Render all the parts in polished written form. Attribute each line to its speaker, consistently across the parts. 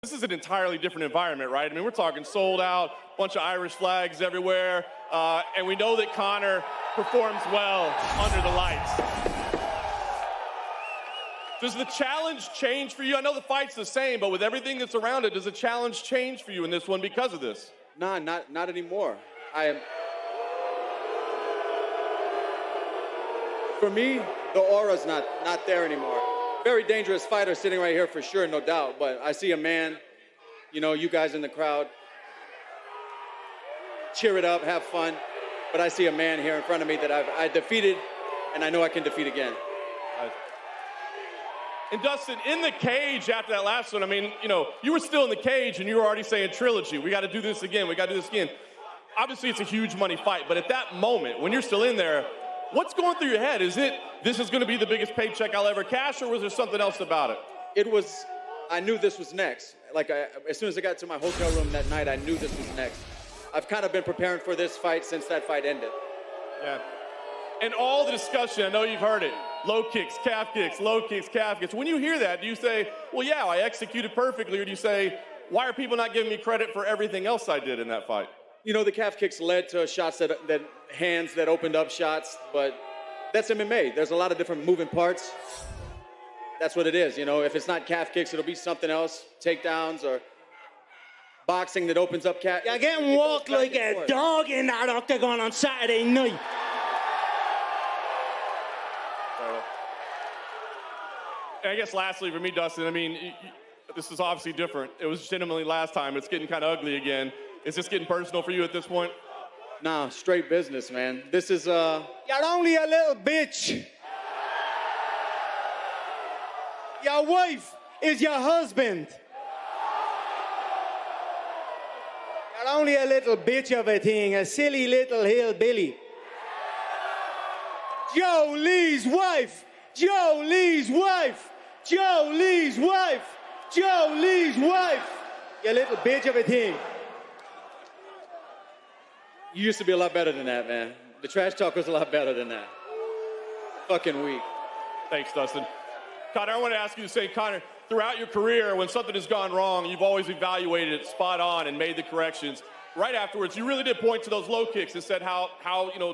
Speaker 1: This is an entirely different environment, right? I mean, we're talking sold out, bunch of Irish flags everywhere, and we know that Conor performs well under the lights. Does the challenge change for you? I know the fight's the same, but with everything that's around it, does the challenge change for you in this one because of this?
Speaker 2: Nah, not anymore. For me, the aura's not there anymore. Very dangerous fighter sitting right here for sure, no doubt. But I see a man, you guys in the crowd, cheer it up, have fun. But I see a man here in front of me that I defeated, and I know I can defeat again.
Speaker 1: And Dustin, in the cage after that last one, I mean, you were still in the cage and you were already saying trilogy. We got to do this again. We got to do this again. Obviously, it's a huge money fight, but at that moment, when you're still in there, what's going through your head? Is it, this is going to be the biggest paycheck I'll ever cash, or was there something else about it?
Speaker 2: I knew this was next. As soon as I got to my hotel room that night, I knew this was next. I've kind of been preparing for this fight since that fight ended.
Speaker 1: Yeah. And all the discussion, I know you've heard it, low kicks, calf kicks, low kicks, calf kicks. When you hear that, do you say, well, yeah, I executed perfectly, or do you say, why are people not giving me credit for everything else I did in that fight?
Speaker 2: The calf kicks led to shots hands that opened up shots, but that's MMA. There's a lot of different moving parts. That's what it is, If it's not calf kicks, it'll be something else, takedowns or boxing that opens up calf.
Speaker 3: You're getting walked like a dog in that octagon on Saturday night.
Speaker 1: I guess lastly for me, Dustin, I mean, this is obviously different. It was legitimately last time. It's getting kind of ugly again. Is this getting personal for you at this point?
Speaker 2: Nah, straight business, man. This is,
Speaker 3: You're only a little bitch. Your wife is your husband. You're only a little bitch of a thing, a silly little hillbilly. Joe Lee's wife. Joe Lee's wife. Joe Lee's wife. Joe Lee's wife. You little bitch of a thing.
Speaker 2: You used to be a lot better than that, man. The trash talk was a lot better than that. Fucking weak.
Speaker 1: Thanks, Dustin. Conor, I want to ask you the same. Conor, throughout your career, when something has gone wrong, you've always evaluated it spot on and made the corrections. Right afterwards, you really did point to those low kicks and said how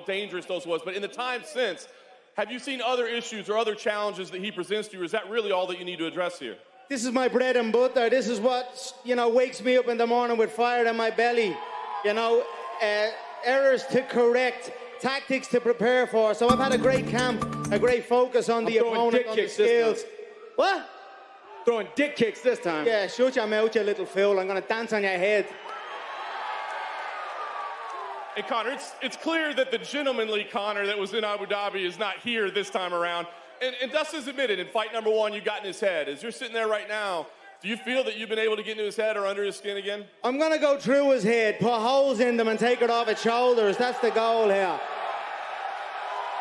Speaker 1: dangerous those was. But in the time since, have you seen other issues or other challenges that he presents to you, or is that really all that you need to address here?
Speaker 3: This is my bread and butter. This is what, wakes me up in the morning with fire in my belly. Errors to correct, tactics to prepare for. So I've had a great camp, a great focus on the opponent, on the skills. What?
Speaker 2: Throwing dick kicks this time.
Speaker 3: Yeah, shut your mouth, you little fool. I'm going to dance on your head.
Speaker 1: Hey, Conor, it's clear that the gentlemanly Conor that was in Abu Dhabi is not here this time around. And Dustin's admitted, in fight number one, you got in his head. As you're sitting there right now, do you feel that you've been able to get into his head or under his skin again?
Speaker 3: I'm going to go through his head, put holes in them and take it off his shoulders. That's the goal here.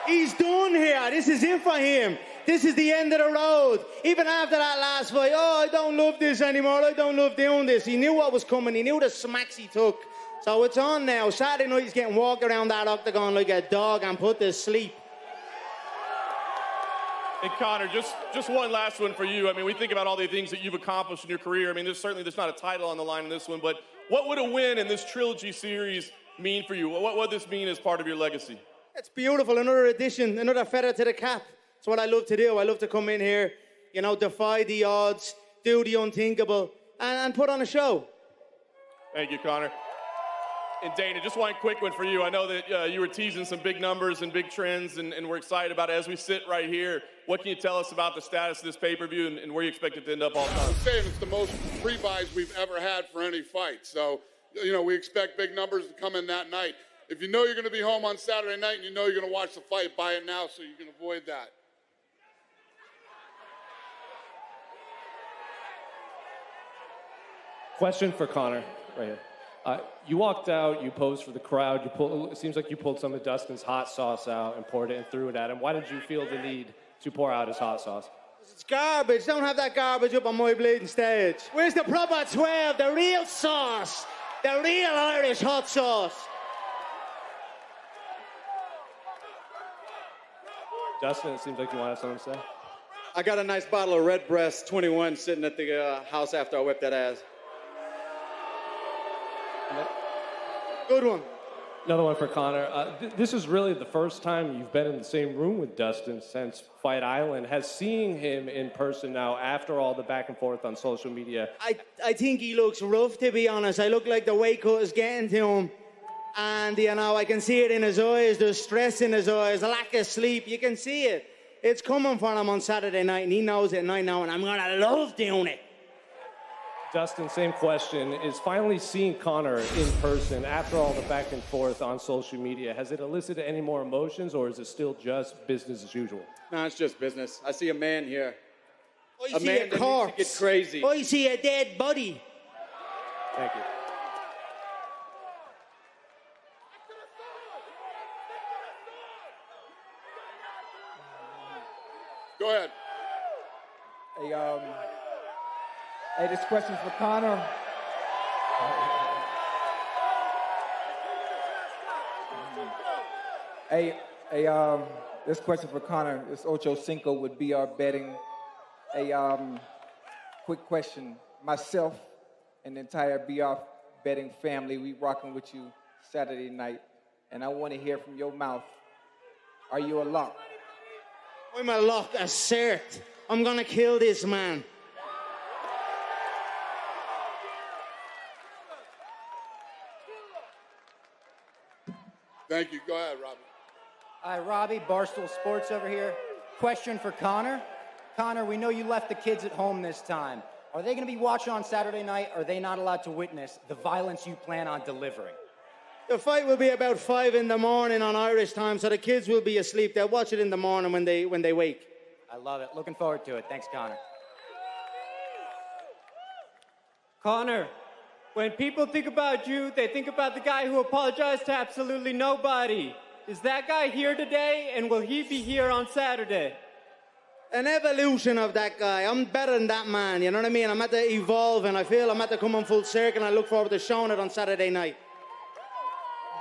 Speaker 3: He's done here. This is it for him. This is the end of the road. Even after that last fight, I don't love this anymore. I don't love doing this. He knew what was coming. He knew the smacks he took. So it's on now. Saturday night he's getting walked around that octagon like a dog and put to sleep.
Speaker 1: Hey, Conor, just one last one for you. I mean, we think about all the things that you've accomplished in your career. I mean, there's not a title on the line in this one, but what would a win in this trilogy series mean for you? What would this mean as part of your legacy?
Speaker 3: It's beautiful. Another addition, another feather to the cap. It's what I love to do. I love to come in here, defy the odds, do the unthinkable, and put on a show.
Speaker 1: Thank you, Conor. And Dana, just one quick one for you. I know that you were teasing some big numbers and big trends, and we're excited about it. As we sit right here, what can you tell us about the status of this pay-per-view and where you expect it to end up all time?
Speaker 4: I'm saying it's the most pre-buys we've ever had for any fight. So, we expect big numbers to come in that night. If you know you're going to be home on Saturday night and you know you're going to watch the fight, buy it now so you can avoid that.
Speaker 5: Question for Conor, right here. You walked out, you posed for the crowd, it seems like you pulled some of Dustin's hot sauce out and poured it and threw it at him. Why did you feel the need to pour out his hot sauce?
Speaker 3: It's garbage. Don't have that garbage up on my bleeding stage. Where's the proper 12, the real sauce, the real Irish hot sauce?
Speaker 5: Dustin, it seems like you wanted something to say.
Speaker 2: I got a nice bottle of Redbreast 21 sitting at the house after I whipped that ass.
Speaker 3: Good one.
Speaker 5: Another one for Conor. This is really the first time you've been in the same room with Dustin since Fight Island. Has seeing him in person now, after all the back and forth on social media?
Speaker 3: I think he looks rough, to be honest. I look like the weight cut is getting to him. And, you know, I can see it in his eyes. There's stress in his eyes, a lack of sleep. You can see it. It's coming for him on Saturday night, and he knows it, and I know, and I'm going to love doing it.
Speaker 5: Dustin, same question. Is finally seeing Conor in person after all the back and forth on social media, has it elicited any more emotions, or is it still just business as usual?
Speaker 2: No, it's just business. I see a man here.
Speaker 3: I see a corpse.
Speaker 2: Get crazy.
Speaker 3: I see a dead body.
Speaker 5: Thank you.
Speaker 4: Go ahead.
Speaker 6: Hey, this question for Conor. This question for Conor. This Ocho Cinco with BR Betting. Quick question. Myself and the entire BR Betting family, we rocking with you Saturday night, and I want to hear from your mouth. Are you a lock?
Speaker 3: I'm a lock, a cert. I'm going to kill this man.
Speaker 4: Thank you. Go ahead, Robbie.
Speaker 7: Hi, Robbie, Barstool Sports over here. Question for Conor. Conor, we know you left the kids at home this time. Are they going to be watching on Saturday night, or are they not allowed to witness the violence you plan on delivering?
Speaker 3: The fight will be about 5 in the morning on Irish time, so the kids will be asleep. They'll watch it in the morning when they wake.
Speaker 7: I love it. Looking forward to it. Thanks, Conor.
Speaker 8: Conor, when people think about you, they think about the guy who apologized to absolutely nobody. Is that guy here today, and will he be here on Saturday?
Speaker 3: An evolution of that guy. I'm better than that man, you know what I mean? I'm at to evolve, and I feel I'm at to come on full circle, and I look forward to showing it on Saturday night.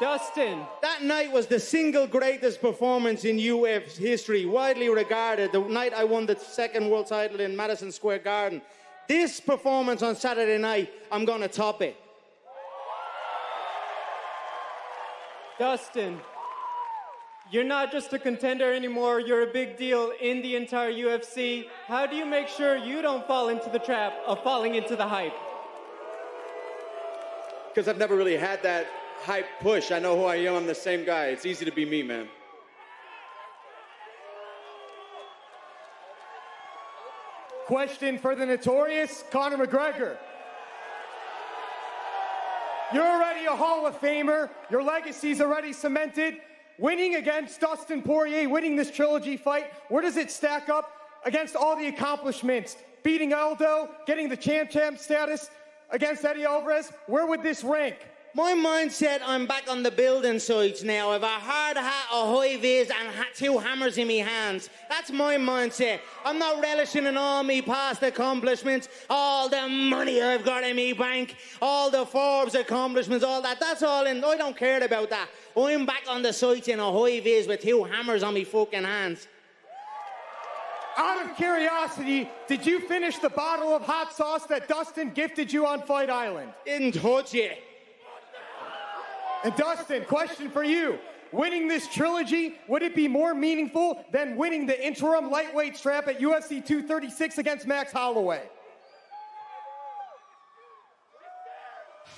Speaker 8: Dustin.
Speaker 3: That night was the single greatest performance in UFC history, widely regarded. The night I won the second world title in Madison Square Garden. This performance on Saturday night, I'm going to top it.
Speaker 8: Dustin, you're not just a contender anymore. You're a big deal in the entire UFC. How do you make sure you don't fall into the trap of falling into the hype?
Speaker 2: Because I've never really had that hype push. I know who I am. I'm the same guy. It's easy to be me, man.
Speaker 9: Question for the notorious Conor McGregor. You're already a Hall of Famer. Your legacy's already cemented. Winning against Dustin Poirier, winning this trilogy fight, where does it stack up against all the accomplishments? Beating Aldo, getting the champ status against Eddie Alvarez, where would this rank?
Speaker 3: My mindset, I'm back on the building sites now. I've a hard hat, a high vis, and 2 hammers in my hands. That's my mindset. I'm not relishing in all me past accomplishments, all the money I've got in me bank, all the Forbes accomplishments, all that. That's all in. I don't care about that. I'm back on the sites in a high vis with 2 hammers on me fucking hands.
Speaker 9: Out of curiosity, did you finish the bottle of hot sauce that Dustin gifted you on Fight Island?
Speaker 3: Didn't touch it.
Speaker 9: And Dustin, question for you. Winning this trilogy, would it be more meaningful than winning the interim lightweight strap at UFC 236 against Max Holloway?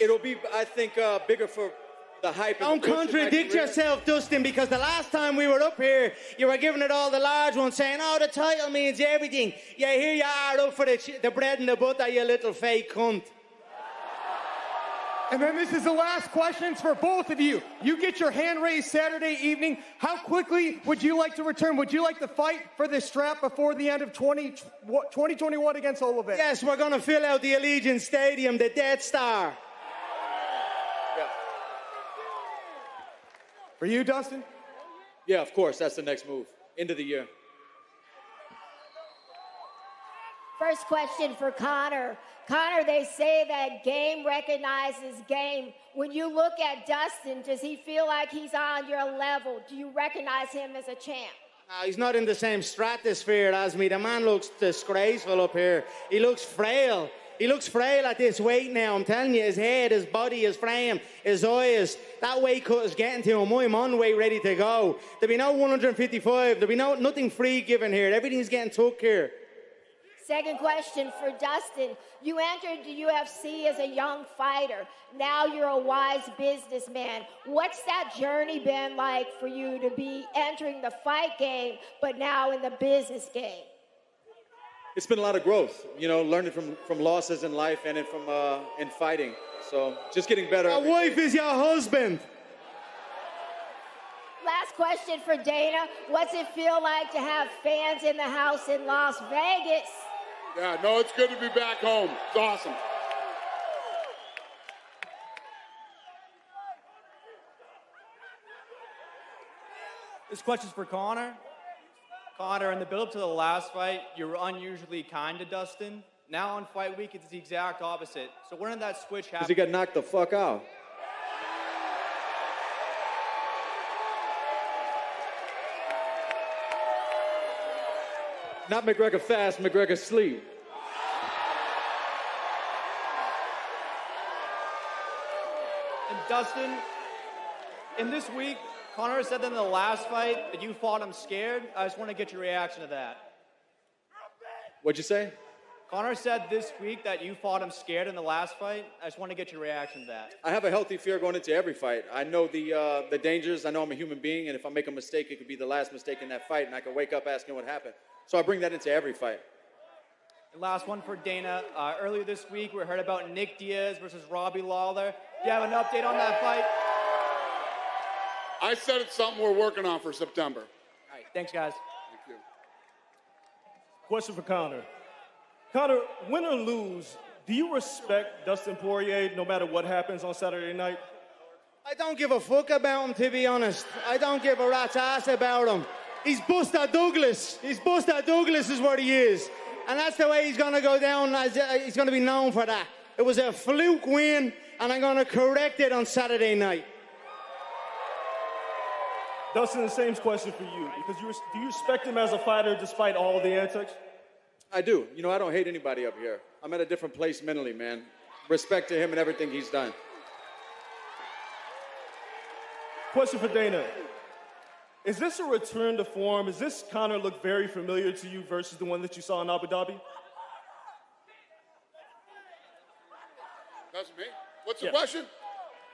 Speaker 2: It'll be, I think, bigger for the hype.
Speaker 3: Don't contradict yourself, Dustin, because the last time we were up here, you were giving it all the large ones, saying, oh, the title means everything. Yeah, here you are up for the bread and the butter, you little fake cunt.
Speaker 9: And then this is the last questions for both of you. You get your hand raised Saturday evening. How quickly would you like to return? Would you like to fight for this strap before the end of 2021 against Oliveira?
Speaker 3: Yes, we're going to fill out the Allegiant Stadium, the Death Star.
Speaker 2: Yeah.
Speaker 9: For you, Dustin?
Speaker 2: Yeah, of course. That's the next move. End of the year.
Speaker 10: First question for Conor. Conor, they say that game recognizes game. When you look at Dustin, does he feel like he's on your level? Do you recognize him as a champ?
Speaker 3: No, he's not in the same stratosphere as me. The man looks disgraceful up here. He looks frail. He looks frail at this weight now. I'm telling you, his head, his body, his frame, his eyes. That weight cut is getting to him. I'm on weight ready to go. There'll be no 155. There'll be nothing free given here. Everything's getting took here.
Speaker 10: Second question for Dustin. You entered the UFC as a young fighter. Now you're a wise businessman. What's that journey been like for you to be entering the fight game, but now in the business game?
Speaker 2: It's been a lot of growth, you know, learning from losses in life and from in fighting. So just getting better.
Speaker 3: Your wife is your husband.
Speaker 10: Last question for Dana. What's it feel like to have fans in the house in Las Vegas?
Speaker 4: Yeah, no, it's good to be back home. It's awesome.
Speaker 11: This question's for Conor. Conor, in the build-up to the last fight, you were unusually kind to Dustin. Now on fight week, it's the exact opposite. So when did that switch happen?
Speaker 2: Because he got knocked the fuck out. Not McGregor fast, McGregor sleep.
Speaker 11: And Dustin, in this week, Conor said that in the last fight that you fought him scared. I just want to get your reaction to that.
Speaker 2: What'd you say?
Speaker 11: Conor said this week that you fought him scared in the last fight. I just want to get your reaction to that.
Speaker 2: I have a healthy fear going into every fight. I know the dangers. I know I'm a human being, and if I make a mistake, it could be the last mistake in that fight, and I can wake up asking what happened. So I bring that into every fight.
Speaker 11: And last one for Dana. Earlier this week, we heard about Nick Diaz versus Robbie Lawler. Do you have an update on that fight?
Speaker 4: I said it's something we're working on for September.
Speaker 11: All right, thanks, guys.
Speaker 4: Thank you.
Speaker 12: Question for Conor. Conor, win or lose, do you respect Dustin Poirier no matter what happens on Saturday night?
Speaker 3: I don't give a fuck about him, to be honest. I don't give a rat's ass about him. He's Buster Douglas. He's Buster Douglas is what he is. And that's the way he's going to go down. He's going to be known for that. It was a fluke win, and I'm going to correct it on Saturday night.
Speaker 12: Dustin, the same question for you. Because do you respect him as a fighter despite all the antics?
Speaker 2: I do. You know, I don't hate anybody up here. I'm at a different place mentally, man. Respect to him and everything he's done.
Speaker 12: Question for Dana. Is this a return to form? Does this Conor look very familiar to you versus the one that you saw in Abu Dhabi?
Speaker 4: That's me. What's the question?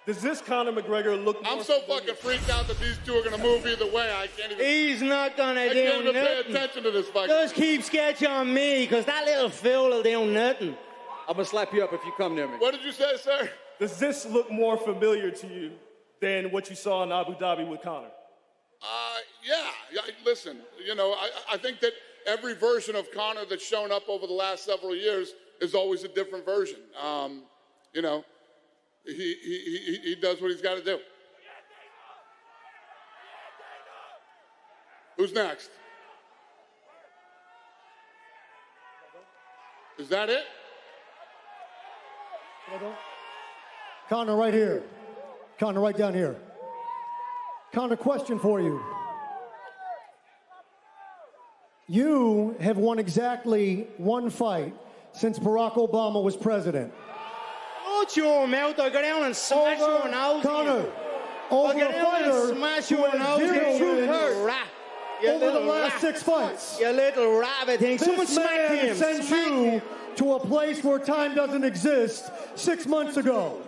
Speaker 12: Does this Conor McGregor look more
Speaker 4: I'm so
Speaker 12: familiar?
Speaker 4: fucking freaked out that these two are going to move either way. I can't even.
Speaker 3: He's not going to do
Speaker 4: I can't even pay
Speaker 3: nothing.
Speaker 4: attention to this fight.
Speaker 3: Just keep sketch on me, because that little fool will do nothing.
Speaker 2: I'm going to slap you up if you come near me.
Speaker 4: What did you say, sir?
Speaker 12: Does this look more familiar to you than what you saw in Abu Dhabi with Conor?
Speaker 4: Yeah. Listen, you know, I think that every version of Conor that's shown up over the last several years is always a different version. You know, he does what he's got to do. Who's next? Is that it?
Speaker 13: Conor, right here. Conor, right down here. Conor, question for you. You have won exactly one fight since Barack Obama was president.
Speaker 3: Watch your mouth. I'll go down and smash your nose.
Speaker 13: Conor, over a fighter
Speaker 3: smash
Speaker 13: who
Speaker 3: your
Speaker 13: has
Speaker 3: nose.
Speaker 13: zero
Speaker 3: You
Speaker 13: wins
Speaker 3: rat. You
Speaker 13: over the
Speaker 3: little
Speaker 13: last
Speaker 3: rat.
Speaker 13: 6 fights.
Speaker 3: You little rabbit thing. Someone
Speaker 13: This
Speaker 3: smack
Speaker 13: man
Speaker 3: him.
Speaker 13: sent
Speaker 3: Smack
Speaker 13: you
Speaker 3: him.
Speaker 13: to a place where time doesn't exist 6 months ago.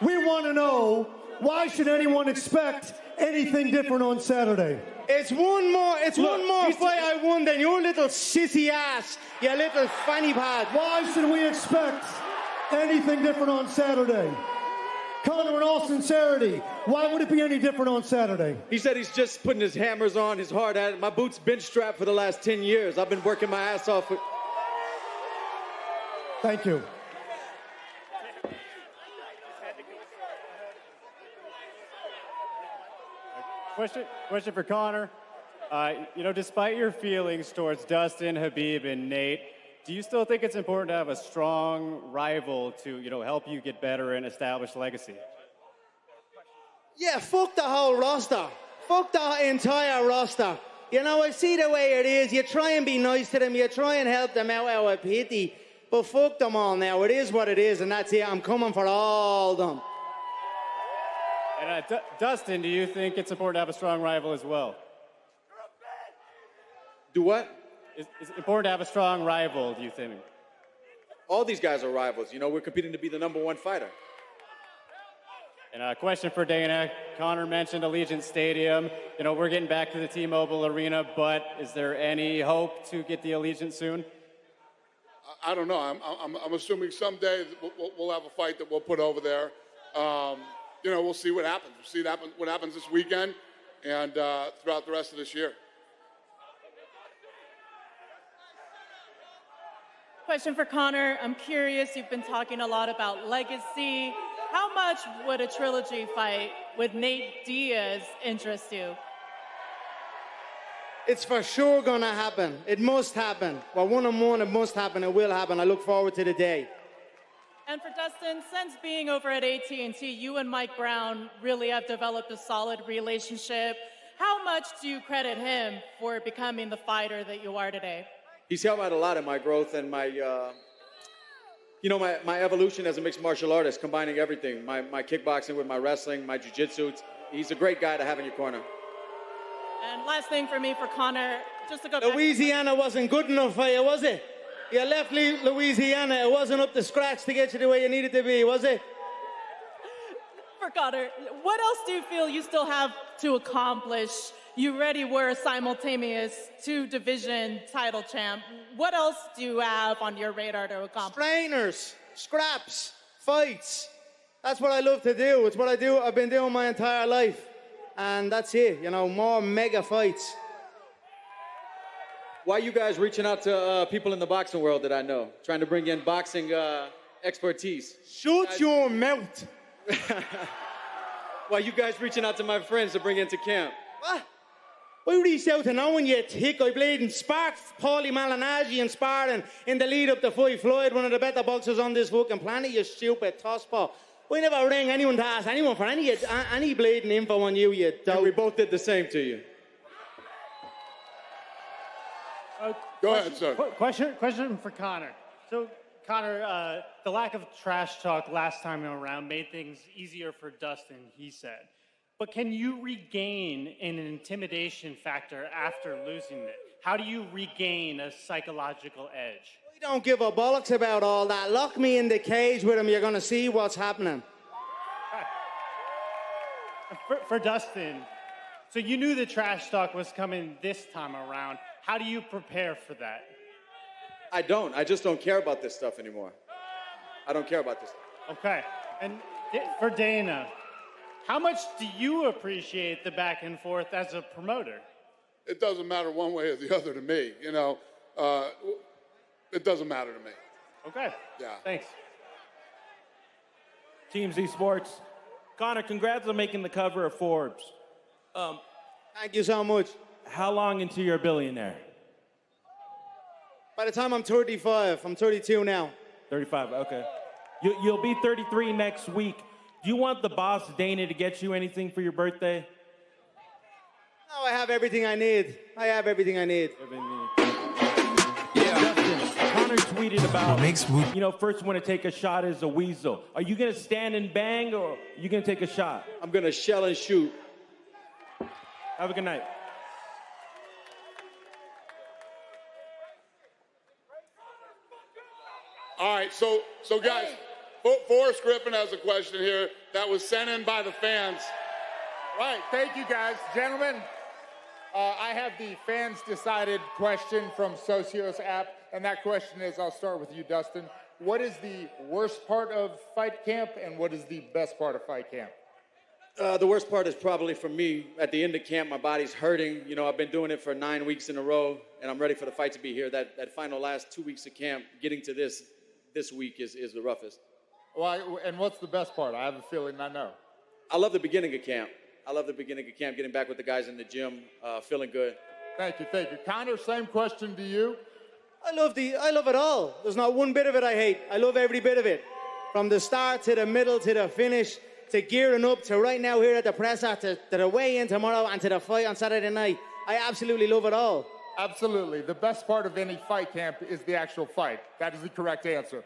Speaker 13: We want to know, why should anyone expect anything different on Saturday?
Speaker 3: It's one more fight I won than your little sissy ass, you little fanny pad.
Speaker 13: Why should we expect anything different on Saturday? Conor, in all sincerity, why would it be any different on Saturday?
Speaker 2: He said he's just putting his hammers on, his hard at it. My boots been strapped for the last 10 years. I've been working my ass off.
Speaker 13: Thank you.
Speaker 14: Question for Conor. You know, despite your feelings towards Dustin, Habib, and Nate, do you still think it's important to have a strong rival to, you know, help you get better and establish legacy?
Speaker 3: Yeah, fuck the whole roster. Fuck the entire roster. You know, I see the way it is. You try and be nice to them. You try and help them out of pity. But fuck them all now. It is what it is, and that's it. I'm coming for all of them.
Speaker 14: And Dustin, do you think it's important to have a strong rival as well?
Speaker 2: Do what?
Speaker 14: Is it important to have a strong rival, do you think?
Speaker 2: All these guys are rivals. You know, we're competing to be the #1 fighter.
Speaker 14: And a question for Dana. Conor mentioned Allegiant Stadium. You know, we're getting back to the T-Mobile Arena, but is there any hope to get the Allegiant soon?
Speaker 4: I don't know. I'm assuming someday we'll have a fight that we'll put over there. You know, we'll see what happens. We'll see what happens this weekend and throughout the rest of this year.
Speaker 15: Question for Conor. I'm curious, you've been talking a lot about legacy. How much would a trilogy fight with Nate Diaz interest you?
Speaker 3: It's for sure gonna happen. It must happen. Well, 1-on-1, it must happen. It will happen. I look forward to the day.
Speaker 15: And for Dustin, since being over at AT&T, you and Mike Brown really have developed a solid relationship. How much do you credit him for becoming the fighter that you are today?
Speaker 2: He's helped out a lot in my growth and my, my evolution as a mixed martial artist, combining everything, my kickboxing with my wrestling, my jiu-jitsu. He's a great guy to have in your corner.
Speaker 15: And last thing for me, for Conor, just to go back.
Speaker 3: Louisiana wasn't good enough for you, was it? You left Louisiana. It wasn't up to scratch to get you the way you needed to be, was it?
Speaker 15: For Conor, what else do you feel you still have to accomplish? You already were a simultaneous 2-division title champ. What else do you have on your radar to accomplish?
Speaker 3: Strainers, scraps, fights. That's what I love to do. It's what I do. I've been doing my entire life. And that's it, you know, more mega fights.
Speaker 2: Why are you guys reaching out to people in the boxing world that I know? Trying to bring in boxing expertise.
Speaker 3: Shut your mouth.
Speaker 2: Why are you guys reaching out to my friends to bring into camp?
Speaker 3: What? I reached out to no one yet, thick. I played and sparked Paulie Malignaggi and sparring in the lead up to Fight Floyd, one of the better boxers on this fucking planet, you stupid tosspot. We never rang anyone to ask anyone for any bleeding info on you, you dope.
Speaker 2: And we both did the same to you.
Speaker 4: Go ahead, sir.
Speaker 16: Question for Conor. So, Conor, the lack of trash talk last time around made things easier for Dustin, he said. But can you regain an intimidation factor after losing it? How do you regain a psychological edge?
Speaker 3: We don't give a bollocks about all that. Lock me in the cage with him. You're going to see what's happening.
Speaker 16: For Dustin, so you knew the trash talk was coming this time around. How do you prepare for that?
Speaker 2: I don't. I just don't care about this stuff anymore. I don't care about this stuff.
Speaker 16: Okay. And for Dana, how much do you appreciate the back and forth as a promoter?
Speaker 4: It doesn't matter one way or the other to me. You know, it doesn't matter to me.
Speaker 16: Okay.
Speaker 4: Yeah.
Speaker 16: Thanks.
Speaker 17: Team Z Sports. Conor, congrats on making the cover of Forbes.
Speaker 3: Thank you so much.
Speaker 17: How long into you're a billionaire?
Speaker 3: By the time I'm 35, I'm 32 now.
Speaker 17: 35, okay. You'll be 33 next week. Do you want the boss, Dana, to get you anything for your birthday?
Speaker 3: No, I have everything I need. I have everything I need.
Speaker 17: Yeah. Conor tweeted about, first one to take a shot is a weasel. Are you going to stand and bang, or are you going to take a shot?
Speaker 2: I'm going to shell and shoot.
Speaker 17: Have a good night.
Speaker 4: All right, so guys, Forrest Griffin has a question here that was sent in by the fans.
Speaker 18: Right, thank you guys. Gentlemen, I have the fans decided question from Socios app, and that question is, I'll start with you, Dustin. What is the worst part of fight camp, and what is the best part of fight camp?
Speaker 2: The worst part is probably for me. At the end of camp, my body's hurting. You know, I've been doing it for 9 weeks in a row, and I'm ready for the fight to be here. That final last 2 weeks of camp, getting to this week is the roughest.
Speaker 18: Well, and what's the best part? I have a feeling I know.
Speaker 2: I love the beginning of camp. Getting back with the guys in the gym, feeling good.
Speaker 18: Thank you. Conor, same question to you.
Speaker 3: I love it all. There's not one bit of it I hate. I love every bit of it. From the start to the middle to the finish, to gearing up, to right now here at the presser, to the weigh-in tomorrow, and to the fight on Saturday night. I absolutely love it all.
Speaker 18: Absolutely. The best part of any fight camp is the actual fight. That is the correct answer.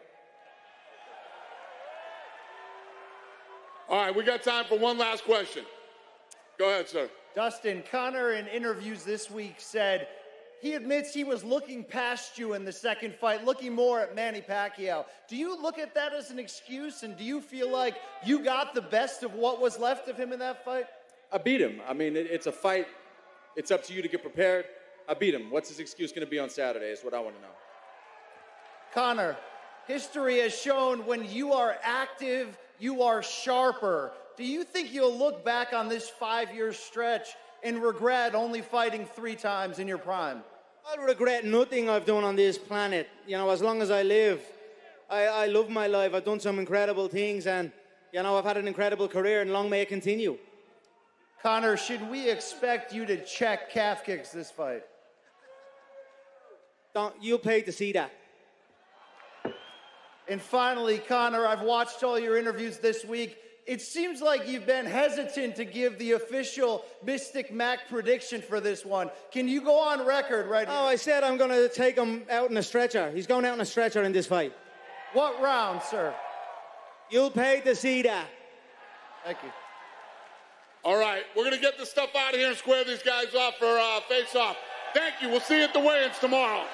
Speaker 4: All right, we got time for one last question. Go ahead, sir.
Speaker 19: Dustin, Conor in interviews this week said he admits he was looking past you in the second fight, looking more at Manny Pacquiao. Do you look at that as an excuse, and do you feel like you got the best of what was left of him in that fight?
Speaker 2: I beat him. I mean, it's a fight. It's up to you to get prepared. I beat him. What's his excuse going to be on Saturday is what I want to know.
Speaker 19: Conor, history has shown when you are active, you are sharper. Do you think you'll look back on this 5-year stretch and regret only fighting 3 times in your prime?
Speaker 3: I'll regret nothing I've done on this planet. You know, as long as I live, I love my life. I've done some incredible things, and, you know, I've had an incredible career, and long may it continue.
Speaker 19: Conor, should we expect you to check calf kicks this fight?
Speaker 3: You'll pay to see that.
Speaker 19: And finally, Conor, I've watched all your interviews this week. It seems like you've been hesitant to give the official Mystic Mac prediction for this one. Can you go on record right now?
Speaker 3: Oh, I said I'm going to take him out in a stretcher. He's going out in a stretcher in this fight.
Speaker 19: What round, sir?
Speaker 3: You'll pay to see that.
Speaker 19: Thank you.
Speaker 4: All right, we're going to get this stuff out of here and square these guys off for face-off. Thank you. We'll see you at the weigh-ins tomorrow.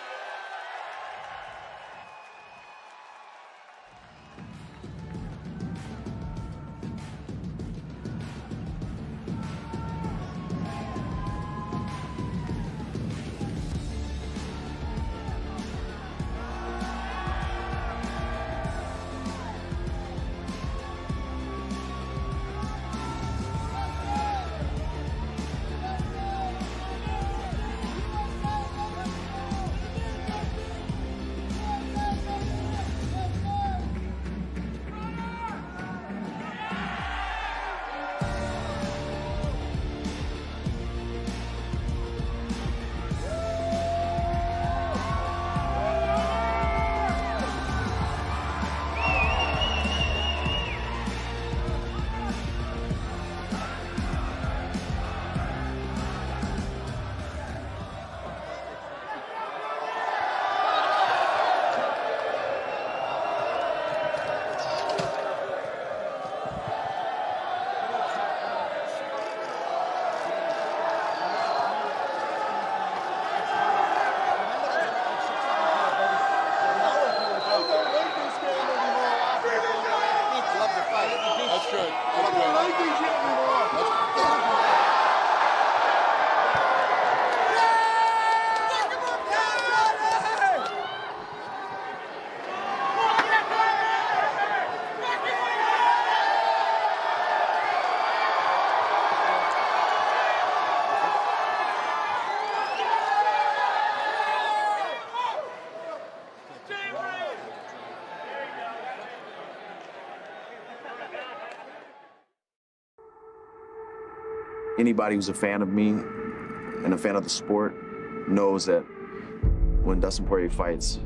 Speaker 20: Anybody who's a fan of me and a fan of the sport knows that when Dustin Poirier fights,